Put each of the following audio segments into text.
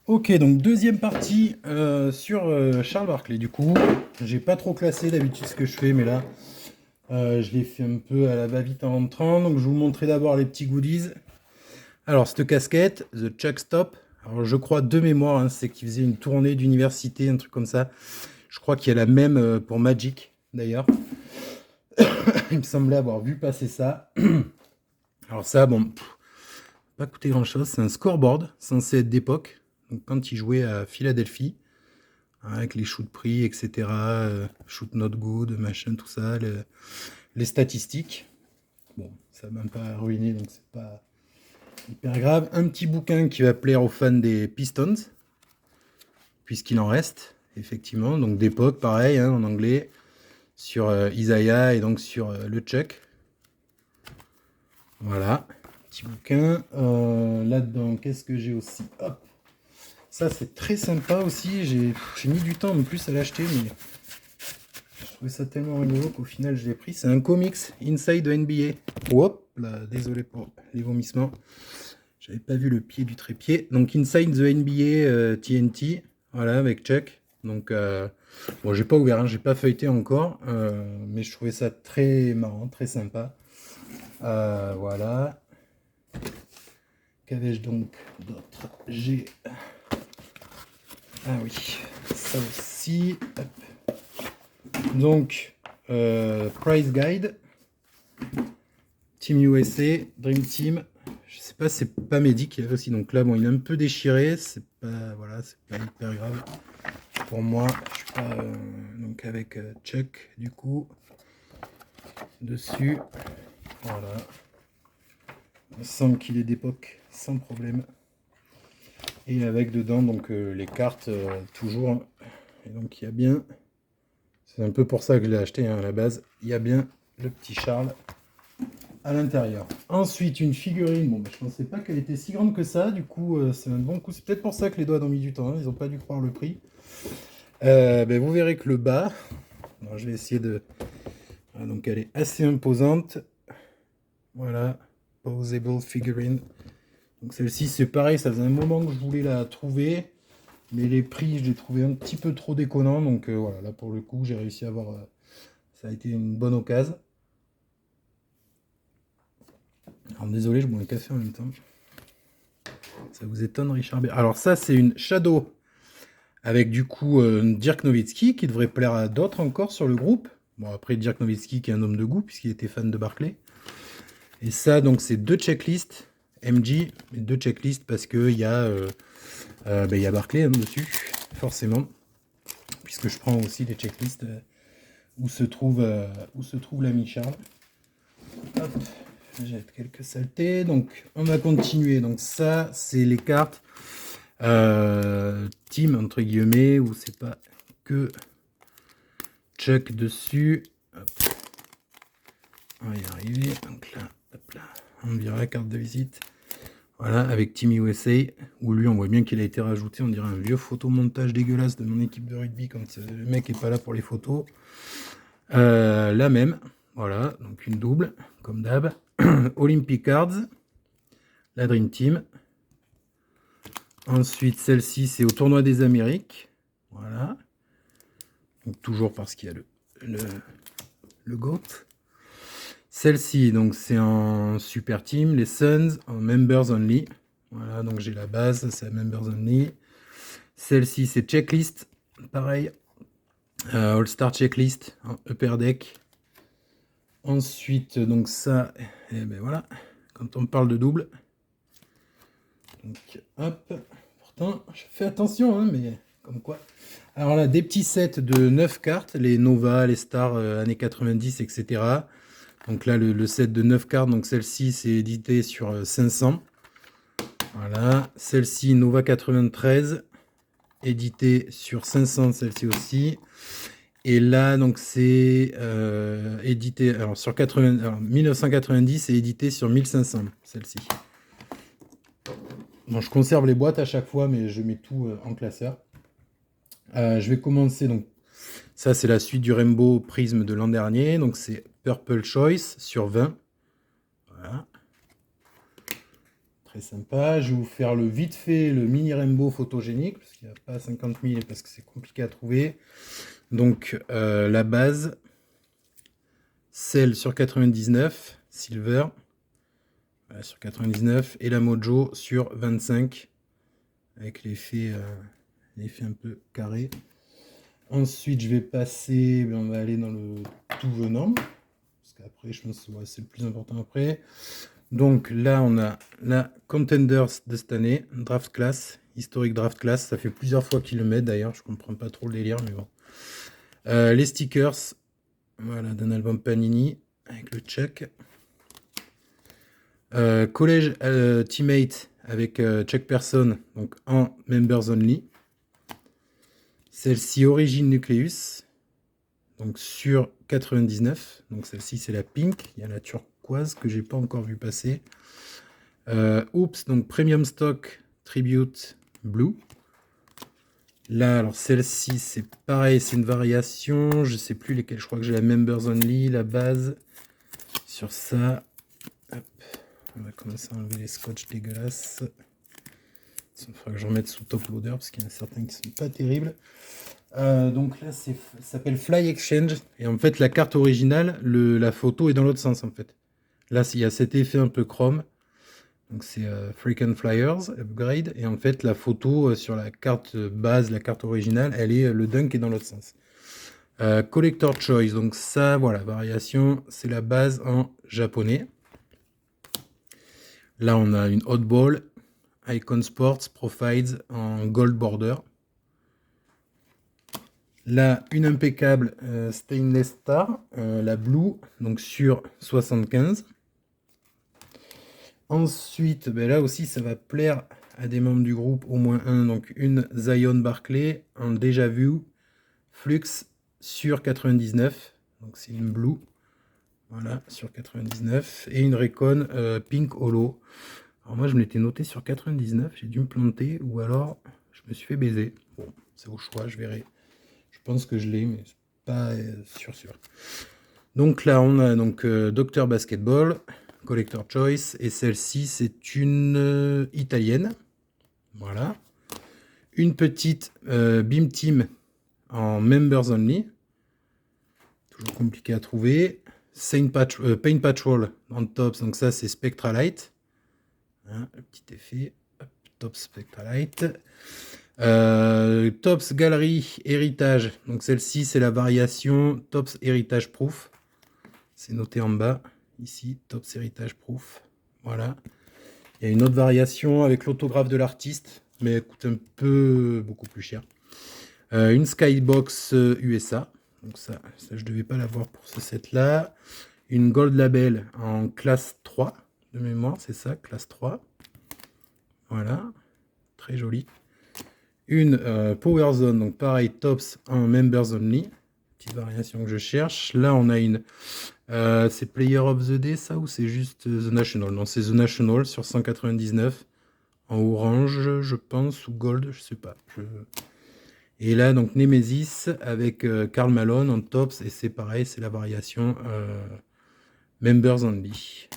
Ok, donc deuxième partie sur Charles Barkley. Du coup, j'ai pas trop classé d'habitude ce que je fais, mais là, je l'ai fait un peu à la va-vite en rentrant. Donc, je vais vous montrer d'abord les petits goodies. Alors, cette casquette, The Chuck Stop. Alors, je crois de mémoire, hein, c'est qu'il faisait une tournée d'université, un truc comme ça. Je crois qu'il y a la même pour Magic, d'ailleurs. Il me semblait avoir vu passer ça. Alors ça, bon, pas coûté grand-chose. C'est un scoreboard censé être d'époque. Donc, quand il jouait à Philadelphie. Avec les shoots pris, etc. Shoot not good, machin, tout ça, les statistiques. Bon, ça m'a pas ruiné, donc c'est pas hyper grave. Un petit bouquin qui va plaire aux fans des Pistons, puisqu'il en reste, effectivement. Donc d'époque, pareil, hein, en anglais, sur Isaiah et donc sur le Chuck. Voilà, petit bouquin. Là-dedans, qu'est-ce que j'ai aussi? Hop. Ça, c'est très sympa aussi. J'ai mis du temps en plus à l'acheter, mais je trouvais ça tellement rigolo qu'au final je l'ai pris. C'est un comics Inside the NBA. Hop là, désolé pour les vomissements. J'avais pas vu le pied du trépied. Donc Inside the NBA TNT. Voilà, avec Chuck. Donc bon, j'ai pas ouvert, hein, j'ai pas feuilleté encore. Mais je trouvais ça très marrant, très sympa. Voilà. Qu'avais-je donc d'autre? J'ai. Ah oui, ça aussi. Hop. Donc, Price Guide. Team USA, Dream Team. Je sais pas, c'est pas Mehdi qui avait aussi. Donc là, bon, il est un peu déchiré. C'est pas, voilà, c'est pas hyper grave pour moi. Je suis pas donc avec Chuck du coup dessus. Voilà. On sent qu'il est d'époque sans problème. Et avec dedans donc les cartes toujours. Et donc il y a bien. C'est un peu pour ça que je l'ai acheté hein, à la base. Il y a bien le petit Charles à l'intérieur. Ensuite, une figurine. Bon, bah, je pensais pas qu'elle était si grande que ça. Du coup, c'est un bon coup. C'est peut-être pour ça que les doigts ont mis du temps. Hein. Ils n'ont pas dû croire le prix. Ben, vous verrez que le bas. Alors, je vais essayer de. Ah, donc, elle est assez imposante. Voilà. Posable figurine. Donc, celle-ci, c'est pareil. Ça faisait un moment que je voulais la trouver. Mais les prix, je les trouvais un petit peu trop déconnants. Donc, voilà. Là, pour le coup, j'ai réussi à avoir. Ça a été une bonne occasion. Alors, désolé, je bois un café en même temps. Ça vous étonne, Richard B. Alors ça, c'est une Shadow avec du coup Dirk Nowitzki qui devrait plaire à d'autres encore sur le groupe. Bon, après, Dirk Nowitzki qui est un homme de goût puisqu'il était fan de Barclay. Et ça, donc, c'est deux checklists MG, deux checklists parce qu'il y a, ben, y a Barclay hein, dessus, forcément. Puisque je prends aussi des checklists où se trouve l'ami Charles. Hop, j'ai quelques saletés. Donc, on va continuer. Donc, ça, c'est les cartes team entre guillemets où c'est pas que Chuck dessus. Hop. On va y arriver. Donc là, hop là, on dirait la carte de visite. Voilà, avec Team USA, où lui on voit bien qu'il a été rajouté, on dirait un vieux photomontage dégueulasse de mon équipe de rugby quand le mec est pas là pour les photos. La même, voilà, donc une double, comme d'hab. Olympic Cards, la Dream Team. Ensuite, celle-ci, c'est au tournoi des Amériques. Voilà. Donc, toujours parce qu'il y a le GOAT. Celle-ci, donc c'est en super team, les Suns, en members only. Voilà, donc j'ai la base, c'est members only. Celle-ci, c'est checklist, pareil. All-star checklist, en upper deck. Ensuite, donc ça, et ben voilà, quand on parle de double. Donc, hop, pourtant, je fais attention, hein, mais comme quoi. Alors là, des petits sets de 9 cartes, les Nova, les Stars années 90, etc. Donc là, le set de 9 cartes, donc celle-ci, c'est édité sur 500. Voilà, celle-ci, Nova 93, édité sur 500, celle-ci aussi. Et là, donc c'est édité, alors sur 80, alors 1990 et édité sur 1500, celle-ci. Bon, je conserve les boîtes à chaque fois, mais je mets tout en classeur. Je vais commencer, donc ça c'est la suite du Rainbow Prism de l'an dernier, donc c'est Purple Choice sur 20. Voilà. très sympa. Je vais vous faire le vite fait, le mini rainbow photogénique, parce qu'il n'y a pas 50 000 et parce que c'est compliqué à trouver. Donc la base, celle sur 99, silver, voilà, sur 99, et la mojo sur 25, avec l'effet un peu carré. Ensuite, je vais passer, on va aller dans le tout venant, parce qu'après, je pense que c'est le plus important après. Donc là, on a la Contenders de cette année, Draft Class, historique Draft Class. Ça fait plusieurs fois qu'ils le mettent d'ailleurs, je comprends pas trop le délire, mais bon. Les stickers, voilà, d'un album Panini, avec le check. Collège Teammate avec check person, donc en members only. Celle-ci Origine Nucleus, donc sur 99. Donc celle-ci c'est la pink. Il y a la turquoise que j'ai pas encore vu passer. Oops, donc Premium Stock Tribute Blue. Là, alors celle-ci c'est pareil, c'est une variation. Je sais plus lesquelles. Je crois que j'ai la Members Only, la base. Sur ça, hop, on va commencer à enlever les scotch dégueulasses. Il faudra que je remette sous top loader parce qu'il y en a certains qui sont pas terribles. Donc là, ça s'appelle Fly Exchange. Et en fait, la carte originale, la photo est dans l'autre sens en fait. Là, il y a cet effet un peu chrome. Donc c'est Frequent Flyers Upgrade. Et en fait, la photo sur la carte base, la carte originale, le dunk est dans l'autre sens. Collector Choice. Donc ça, voilà, variation, c'est la base en japonais. Là, on a une Oddball. Icon Sports Profiles en gold border. Là, une impeccable Stainless Star, la Blue, donc sur 75. Ensuite, ben là aussi, ça va plaire à des membres du groupe, au moins un. Donc une Zion Barclay en déjà vu Flux sur 99. Donc c'est une Blue. Voilà, sur 99. Et une Recon Pink Holo. Alors moi, je m'étais noté sur 99. J'ai dû me planter ou alors je me suis fait baiser. Bon, c'est au choix, je verrai. Je pense que je l'ai, mais c'est pas sûr. Donc là, on a donc Dr Basketball, Collector Choice, et celle-ci, c'est une italienne. Voilà. Une petite Beam Team en Members Only. Toujours compliqué à trouver. Paint Patrol en tops, donc ça, c'est Spectra Light. Hein, le petit effet. Hop, top Spectra Light. Tops Galerie Héritage, donc celle-ci c'est la variation Tops Héritage Proof, c'est noté en bas ici, Tops Héritage Proof, voilà. Il y a une autre variation avec l'autographe de l'artiste, mais elle coûte un peu beaucoup plus cher. Une Skybox USA, donc ça je devais pas l'avoir pour ce set là. Une Gold Label en classe 3 de mémoire, c'est ça, classe 3, voilà, très joli. Une Power Zone, donc pareil, tops en Members Only. Petite variation que je cherche. Là, on a une... c'est Player of the Day, ça, ou c'est juste The National? Non, c'est The National sur 199. En orange, je pense, ou gold, je sais pas. Et là, donc, Nemesis avec Karl Malone en tops. Et c'est pareil, c'est la variation Members Only.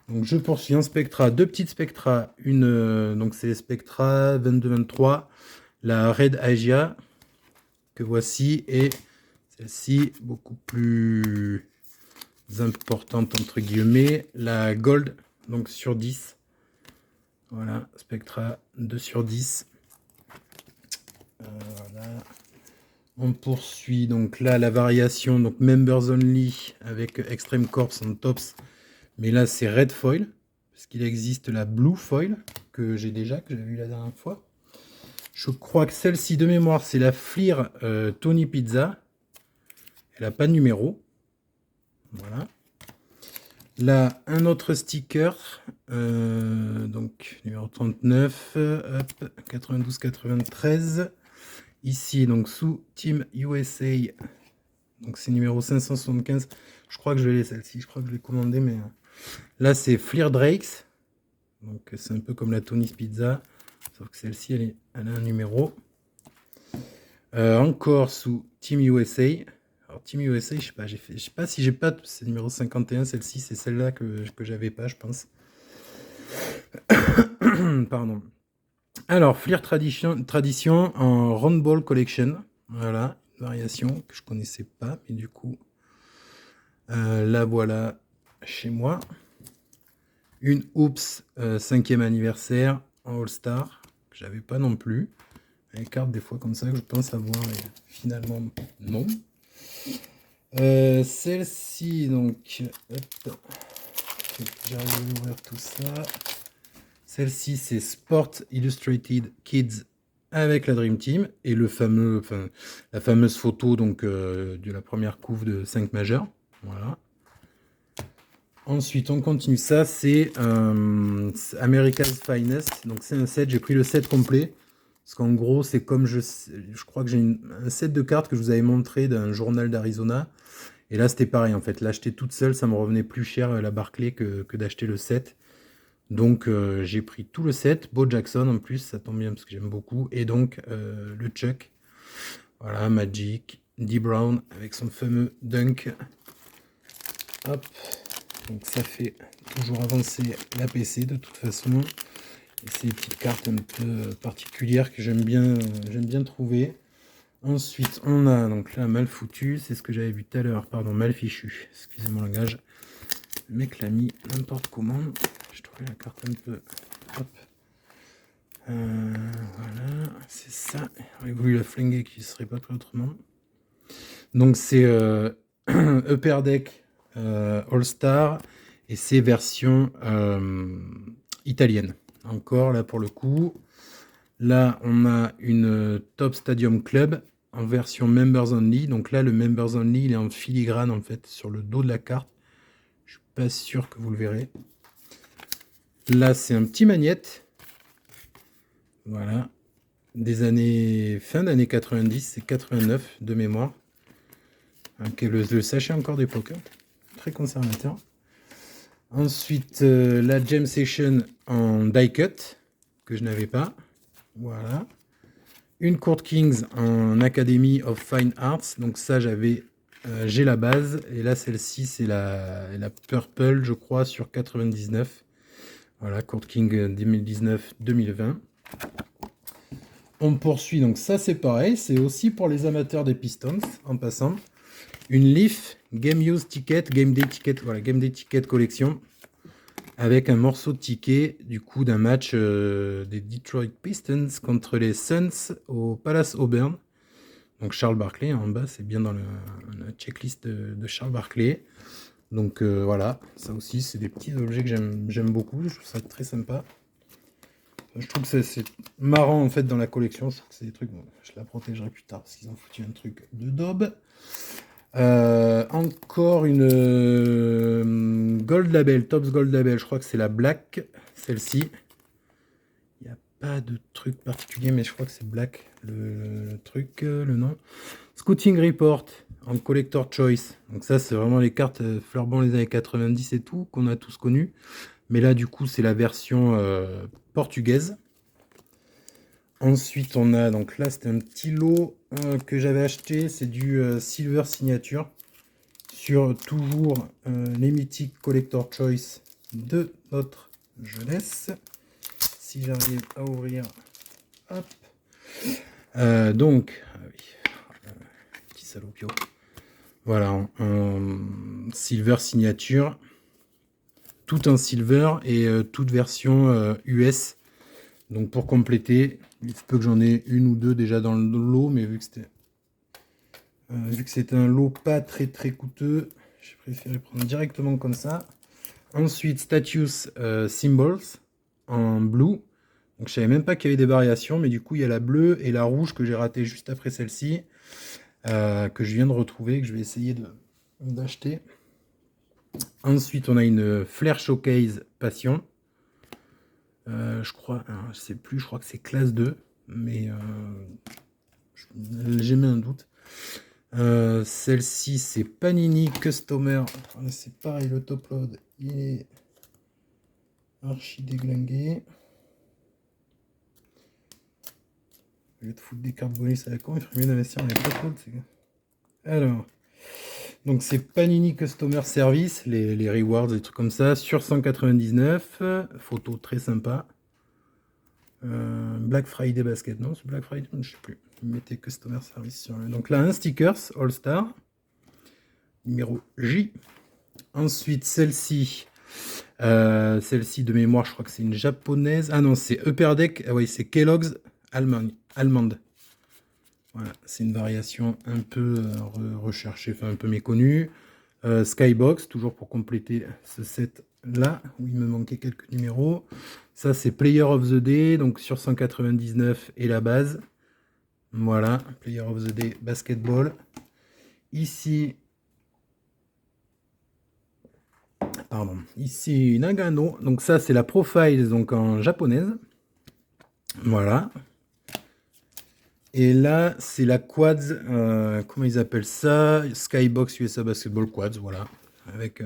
Donc je poursuis en Spectra, deux petites Spectra, donc c'est Spectra 22-23, la Red Asia que voici, et celle-ci beaucoup plus importante entre guillemets, la Gold, donc sur 10. Voilà, Spectra 2 sur 10. Voilà. On poursuit donc là la variation, donc Members Only avec Extreme Corps en tops. Mais là, c'est Red Foil, parce qu'il existe la Blue Foil, que j'avais vu la dernière fois. Je crois que celle-ci, de mémoire, c'est la Fleer Tony Pizza. Elle n'a pas de numéro. Voilà. Là, un autre sticker, donc numéro 39, hop, 92-93. Ici, donc sous Team USA, donc c'est numéro 575. Je crois que je l'ai celle-ci, je crois que je l'ai commandée, mais... Là, c'est Fleer Drakes. Donc, c'est un peu comme la Tony's Pizza. Sauf que celle-ci, elle a un numéro. Encore sous Team USA. Alors, Team USA, je sais pas si j'ai pas. C'est numéro 51. Celle-ci, c'est celle-là que j'avais pas, je pense. Pardon. Alors, Fleer Tradition en Round Ball Collection. Voilà, une variation que je connaissais pas, mais du coup, la voilà chez moi. Une Oops 5e anniversaire en All-Star, que j'avais pas non plus. Les cartes des fois comme ça que je pense avoir, et finalement non. Celle-ci, donc, hop, j'arrive à ouvrir tout ça. Celle-ci, c'est Sport Illustrated Kids avec la Dream Team et le fameux, la fameuse photo donc de la première couve de 5 majeurs. Voilà. Ensuite, on continue. Ça, c'est America's Finest. Donc, c'est un set. J'ai pris le set complet. Parce qu'en gros, c'est comme je crois que j'ai un set de cartes que je vous avais montré d'un journal d'Arizona. Et là, c'était pareil. En fait, l'acheter toute seule, ça me revenait plus cher la Barclay que d'acheter le set. Donc, j'ai pris tout le set. Bo Jackson en plus, ça tombe bien parce que j'aime beaucoup. Et donc, le Chuck. Voilà, Magic. D. Brown avec son fameux dunk. Hop. Donc ça fait toujours avancer la PC de toute façon. Et c'est des petites cartes un peu particulières que j'aime bien trouver. Ensuite, on a donc là mal foutu, c'est ce que j'avais vu tout à l'heure, pardon, mal fichu. Excusez mon langage. Le mec l'a mis n'importe comment. Je trouvais la carte un peu. Hop. Voilà, c'est ça. J'aurais voulu la flinguer qui ne serait pas pris autrement. Donc c'est Upper Deck All-Star. Et c'est version italienne. Encore là pour le coup. Là, on a une Top Stadium Club en version Members Only. Donc là, le Members Only, il est en filigrane en fait sur le dos de la carte. Je suis pas sûr que vous le verrez. Là, c'est un petit magnète. Voilà. Des années... Fin d'année 90, c'est 89 de mémoire. Okay, le sachet encore d'époque. Très conservateur. Ensuite, la Gem Session en die cut, que je n'avais pas. Voilà. Une Court Kings en Academy of Fine Arts. Donc ça, j'ai la base. Et là, celle-ci, c'est la Purple, je crois, sur 99. Voilà, Court King 2019-2020. On poursuit, donc ça, c'est pareil. C'est aussi pour les amateurs des Pistons, en passant. Une Leaf Game Use Ticket, Game Day Ticket, voilà, Game Day Ticket collection, avec un morceau de ticket du coup d'un match des Detroit Pistons contre les Suns au Palace Auburn. Donc Charles Barkley en bas, c'est bien dans la checklist de Charles Barkley. Donc voilà, ça aussi c'est des petits objets que j'aime beaucoup, je trouve ça très sympa. Je trouve que c'est marrant en fait dans la collection, je trouve que c'est des trucs, bon, je la protégerai plus tard parce qu'ils ont foutu un truc de daube. Encore une Gold Label, Tops Gold Label, je crois que c'est la Black, celle-ci. Il n'y a pas de truc particulier, mais je crois que c'est Black, le truc, le nom. Scouting Report en Collector Choice. Donc ça, c'est vraiment les cartes fleurbon les années 90 et tout, qu'on a tous connu. Mais là, du coup, c'est la version portugaise. Ensuite, on a, donc là, c'était un petit lot que j'avais acheté. C'est du Silver Signature sur toujours les mythiques Collector Choice de notre jeunesse. Si j'arrive à ouvrir, hop. Donc, petit salopio. Voilà, un Silver Signature. Tout un Silver et toute version US. Donc pour compléter, il se peut que j'en ai une ou deux déjà dans le lot, mais vu que c'était un lot pas très coûteux, j'ai préféré prendre directement comme ça. Ensuite, Status Symbols en blue. Donc je savais même pas qu'il y avait des variations, mais du coup il y a la bleue et la rouge que j'ai raté juste après celle-ci, que je viens de retrouver, que je vais essayer d'acheter. Ensuite, on a une Flair Showcase Passion. Je crois, alors, je sais plus, je crois que c'est classe 2, mais j'ai mis un doute. Celle-ci, c'est Panini Customer. C'est pareil, le top load, il est archi déglingué. Au lieu de foutre des cartes bonus à la con, il ferait mieux d'investir dans les top loads. Alors, Donc c'est Panini Customer Service, les rewards, des trucs comme ça, sur 199. Photo très sympa. Black Friday Basket, non, c'est Black Friday, je sais plus. Mettez Customer Service sur le... Donc là, un stickers All Star, numéro J. Ensuite, celle-ci de mémoire, je crois que c'est une japonaise. Ah non, c'est Upper Deck, ah oui, c'est Kellogg's Allemande. Voilà, c'est une variation un peu recherchée, enfin un peu méconnue. Skybox, toujours pour compléter ce set là, où il me manquait quelques numéros. Ça, c'est Player of the Day, donc sur 199 et la base. Voilà, Player of the Day basketball. Ici, ici Nagano. Donc ça, c'est la Profile, donc en japonaise. Voilà. Et là, c'est la Quads, comment ils appellent ça? Skybox USA Basketball Quads, voilà. Avec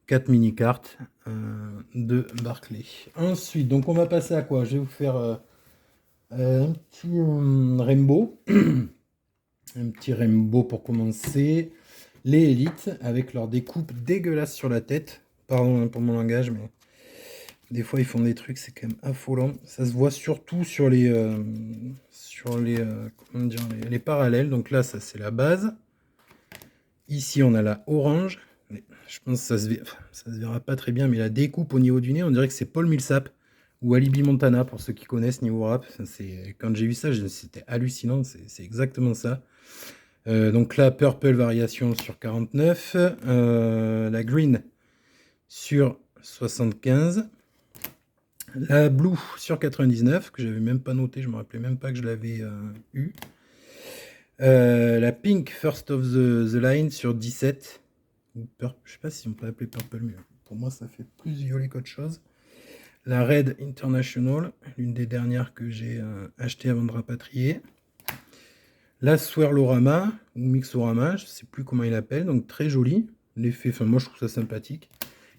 4 mini-cartes de Barclay. Ensuite, donc on va passer à quoi? Je vais vous faire un petit rainbow. Un petit rainbow pour commencer. Les élites avec leur découpe dégueulasse sur la tête. Pardon pour mon langage, mais des fois ils font des trucs, c'est quand même affolant. Ça se voit surtout sur les comment dire, les parallèles. Donc là, ça c'est la base. Ici, on a la orange. Je pense que ça se verra pas très bien, mais la découpe au niveau du nez, on dirait que c'est Paul Millsap ou Alibi Montana pour ceux qui connaissent niveau rap. Quand j'ai vu ça, c'était hallucinant. C'est exactement ça. Donc là, Purple variation sur 49. La Green sur 75. La Blue sur 99, que j'avais même pas noté, je me rappelais même pas que je l'avais eu. La Pink First of the Line sur 17. Je sais pas si on peut appeler Purple, mais pour moi ça fait plus violet qu'autre chose. La Red International, l'une des dernières que j'ai achetées avant de rapatrier. La Swirlorama, ou Mixorama, je sais plus comment il l'appelle, donc très jolie. L'effet, enfin moi je trouve ça sympathique.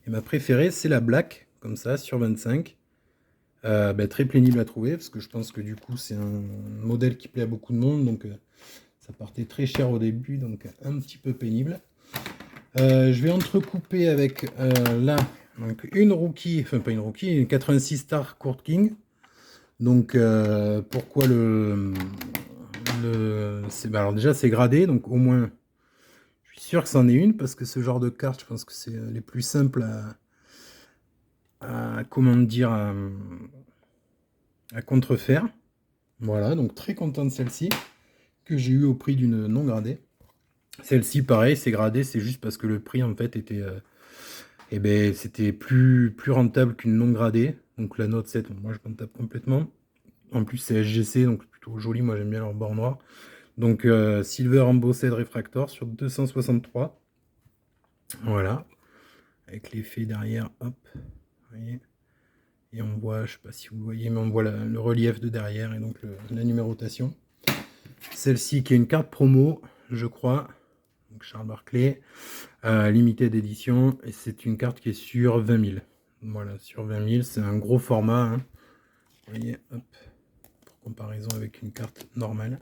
Et ma préférée, c'est la Black, comme ça, sur 25. Très pénible à trouver, parce que je pense que du coup c'est un modèle qui plaît à beaucoup de monde, donc ça partait très cher au début, donc un petit peu pénible. Je vais entrecouper avec là, donc une rookie, enfin pas une rookie, une 86 Star Court King. Donc pourquoi alors déjà c'est gradé, donc au moins je suis sûr que c'en est une, parce que ce genre de carte, je pense que c'est les plus simples comment dire, à contrefaire. Voilà, donc très content de celle-ci, que j'ai eu au prix d'une non gradée. Celle-ci, pareil, c'est gradé, c'est juste parce que le prix en fait était c'était plus rentable qu'une non gradée. Donc la Note 7, moi je m'en tape complètement. En plus c'est SGC, donc plutôt joli, moi j'aime bien leur bord noir. Donc Silver Embossed Refractor sur 263. Voilà. Avec l'effet derrière, hop. Vous voyez. Et on voit, je sais pas si vous voyez, mais on voit le relief de derrière et donc la numérotation. Celle-ci qui est une carte promo, je crois. Donc Charles Barclay, limited édition, et c'est une carte qui est sur 20 000. Voilà, sur 20 000, c'est un gros format. Hein. Vous voyez, hop, pour comparaison avec une carte normale.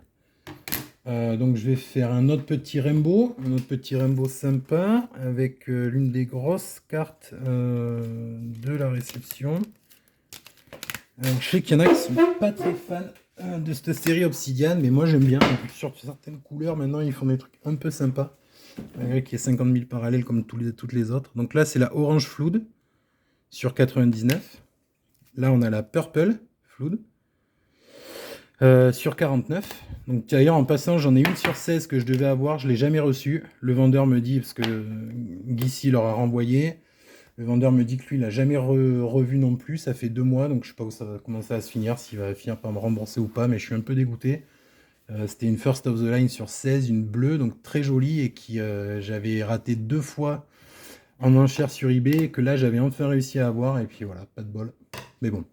Donc je vais faire un autre petit rainbow sympa, avec l'une des grosses cartes de la réception. Alors, je sais qu'il y en a qui sont pas très fans de cette série Obsidian, mais moi j'aime bien. Sur certaines couleurs, maintenant ils font des trucs un peu sympas. Malgré qu'il y ait 50 000 parallèles comme toutes les autres. Donc là, c'est la Orange Flood sur 99. Là, on a la Purple Flood sur 49. Donc d'ailleurs, en passant, j'en ai une sur 16 que je devais avoir. Je ne l'ai jamais reçue. Le vendeur me dit, parce que Guissy leur a renvoyé, le vendeur me dit que lui, il n'a jamais revu non plus. Ça fait 2 mois, donc je ne sais pas où ça va commencer à se finir, s'il va finir par me rembourser ou pas, mais je suis un peu dégoûté. C'était une First of the Line sur 16, une bleue, donc très jolie, et qui j'avais raté 2 fois en enchère sur eBay, et que là j'avais enfin réussi à avoir, et puis voilà, pas de bol. Mais bon,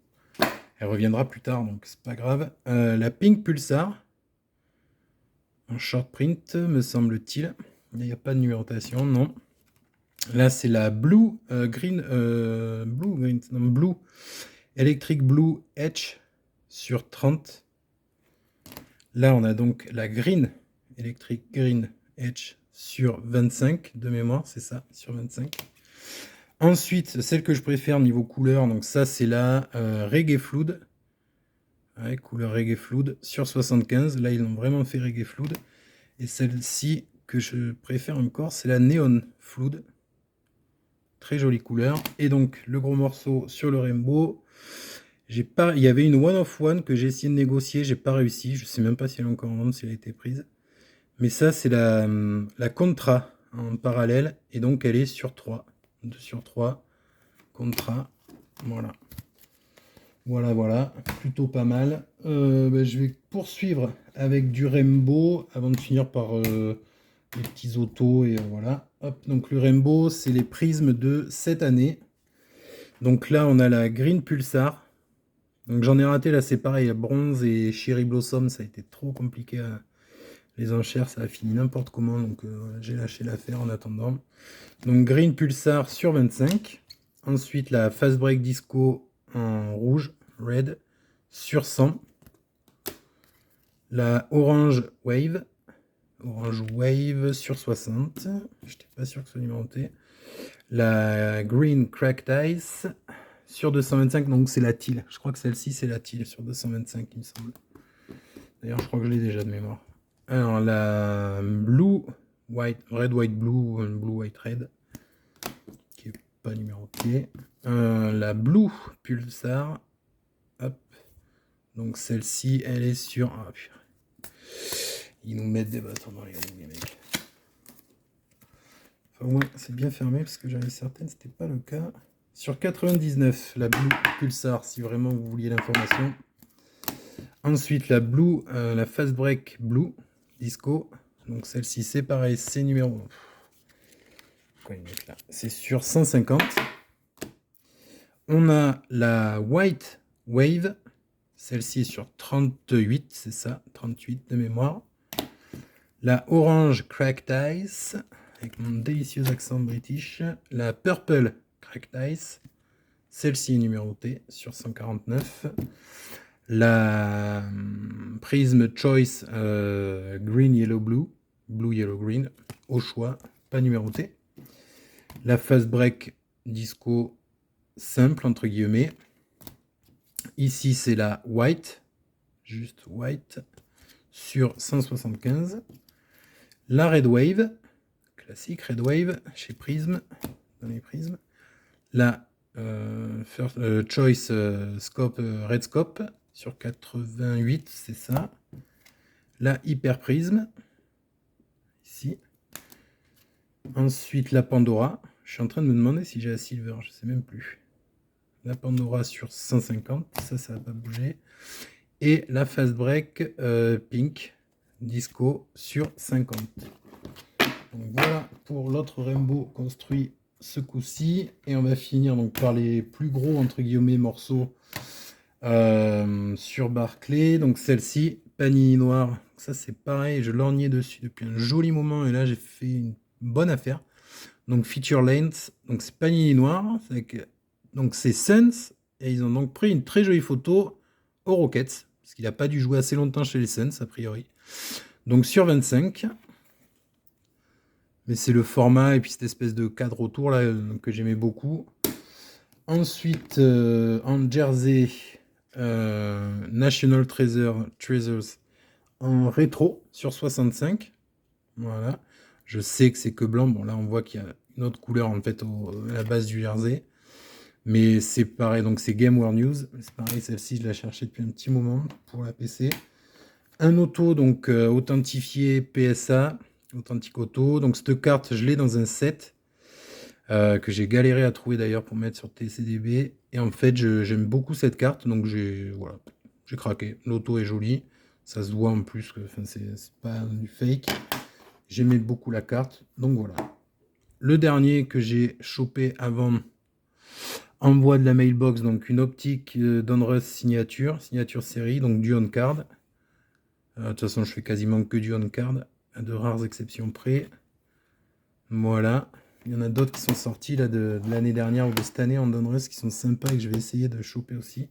elle reviendra plus tard, donc c'est pas grave. La Pink Pulsar, en short print, me semble-t-il. Il n'y a pas de numérotation, non. Là c'est la Blue Blue Electric Blue Edge sur 30. Là, on a donc la Green Electric Green Edge sur 25 de mémoire, c'est ça, sur 25. Ensuite, celle que je préfère niveau couleur, donc ça c'est la Reggae Flood. Ouais, couleur Reggae Flood sur 75. Là, ils ont vraiment fait Reggae Flood. Et celle-ci que je préfère encore, c'est la Neon Flood. Très jolie couleur. Et donc, le gros morceau sur le Rainbow. Il y avait une One of One que j'ai essayé de négocier, j'ai pas réussi. Je sais même pas si elle est encore en vente, si elle a été prise. Mais ça, c'est la Contra en parallèle. Et donc, elle est sur 3. 2 sur 3. Contra. Voilà. Voilà, plutôt pas mal. Je vais poursuivre avec du Rainbow avant de finir par les petits autos et voilà. Hop, donc le Rainbow, c'est les prismes de cette année. Donc là, on a la Green Pulsar. Donc j'en ai raté là, c'est pareil, Bronze et Cherry Blossom, ça a été trop compliqué. Les enchères, ça a fini n'importe comment, donc j'ai lâché l'affaire en attendant. Donc Green Pulsar sur 25. Ensuite, la Fast Break Disco en rouge, red, sur 100. La Orange Wave sur 60. Je n'étais pas sûr que ce soit numéroté. La Green Cracked Ice sur 225, donc c'est la teal. Je crois que celle-ci, c'est la teal sur 225, il me semble. D'ailleurs, je crois que je l'ai déjà de mémoire. Alors, la Blue White, Red White Blue, Blue White Red, qui est pas numéroté. La Blue Pulsar. Hop. Donc celle-ci, elle est sur... Ah, ils nous mettent des bâtons dans les roues, les mecs. Enfin, au moins, c'est bien fermé, parce que j'en ai certaines, c'était pas le cas. Sur 99, la Blue Pulsar, si vraiment vous vouliez l'information. Ensuite, la Blue, la Fast Break Blue Disco. Donc celle-ci, c'est pareil, c'est numéro... Quoi, ils mettent là? C'est sur 150. On a la White Wave. Celle-ci est sur 38, c'est ça, 38 de mémoire. La Orange Cracked Ice, avec mon délicieux accent british. La Purple Cracked Ice. Celle-ci est numérotée sur 149. La Prism Choice Green Yellow Blue. Blue Yellow Green. Au choix, pas numérotée. La Fast Break Disco simple, entre guillemets. Ici, c'est la White. Juste White. Sur 175. La Red Wave. Classique Red Wave chez Prism. Dans les Prism. La Choice Scope Red Scope sur 88, c'est ça. La Hyper Prism ici. Ensuite la Pandora. Je suis en train de me demander si j'ai la Silver, je sais même plus. La Pandora sur 150, ça va pas bouger. Et la Fast Break Pink Disco sur 50. Donc voilà pour l'autre Rainbow construit ce coup-ci, et on va finir donc par les plus gros entre guillemets morceaux sur Barclay. Donc celle-ci, Panini Noir, ça c'est pareil, je lorgnais dessus depuis un joli moment et là j'ai fait une bonne affaire. Donc Feature Length, donc c'est Panini Noir, donc c'est Suns, et ils ont donc pris une très jolie photo aux Rockets, parce qu'il n'a pas dû jouer assez longtemps chez les Suns a priori. Donc sur 25. Mais c'est le format et puis cette espèce de cadre autour là que j'aimais beaucoup. Ensuite, en jersey, National Treasures en rétro sur 65. Voilà. Je sais que c'est que blanc. Bon, là, on voit qu'il y a une autre couleur en fait à la base du jersey. Mais c'est pareil, donc c'est Game War News. C'est pareil, celle-ci, je la cherchais depuis un petit moment pour la PC. Un auto, donc authentifié PSA. Authentique auto. Donc cette carte, je l'ai dans un set que j'ai galéré à trouver d'ailleurs pour mettre sur TCDB. Et en fait, j'aime beaucoup cette carte, donc j'ai craqué. L'auto est jolie, ça se voit en plus que c'est pas du fake. J'aimais beaucoup la carte, donc voilà. Le dernier que j'ai chopé avant envoi de la mailbox, donc une optique Donruss signature série, donc du on-card. De toute façon, je fais quasiment que du on-card, à de rares exceptions près. Voilà. Il y en a d'autres qui sont sortis là, de l'année dernière ou de cette année en Donruss qui sont sympas et que je vais essayer de choper aussi.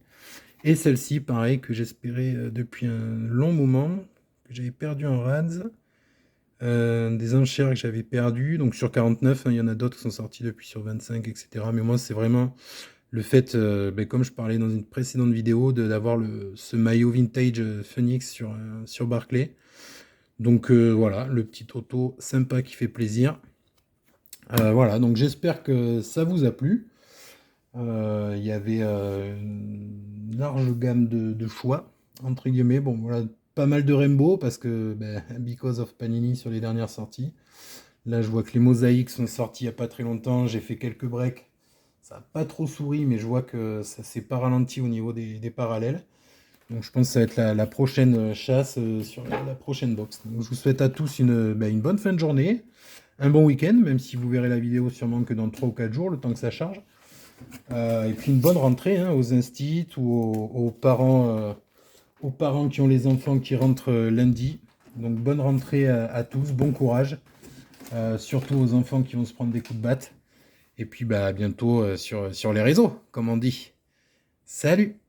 Et celle-ci, pareil, que j'espérais depuis un long moment, que j'avais perdu en Rads. des enchères que j'avais perdues. Donc sur 49, hein, il y en a d'autres qui sont sortis depuis sur 25, etc. Mais moi, c'est vraiment le fait, comme je parlais dans une précédente vidéo, d'avoir ce maillot vintage Phoenix sur Barclay. Donc voilà, le petit auto sympa qui fait plaisir. Voilà, donc j'espère que ça vous a plu. Il y avait une large gamme de choix, entre guillemets. Bon, voilà, pas mal de Rainbow parce que because of Panini sur les dernières sorties. Là, je vois que les mosaïques sont sortis il n'y a pas très longtemps. J'ai fait quelques breaks. Ça n'a pas trop souri, mais je vois que ça s'est pas ralenti au niveau des parallèles. Donc je pense que ça va être la prochaine chasse sur la prochaine box. Donc je vous souhaite à tous une bonne fin de journée, un bon week-end, même si vous verrez la vidéo sûrement que dans 3 ou 4 jours, le temps que ça charge. Et puis une bonne rentrée hein, aux instits ou aux parents qui ont les enfants qui rentrent lundi. Donc bonne rentrée à tous, bon courage, surtout aux enfants qui vont se prendre des coups de batte. Et puis à bientôt sur les réseaux, comme on dit. Salut!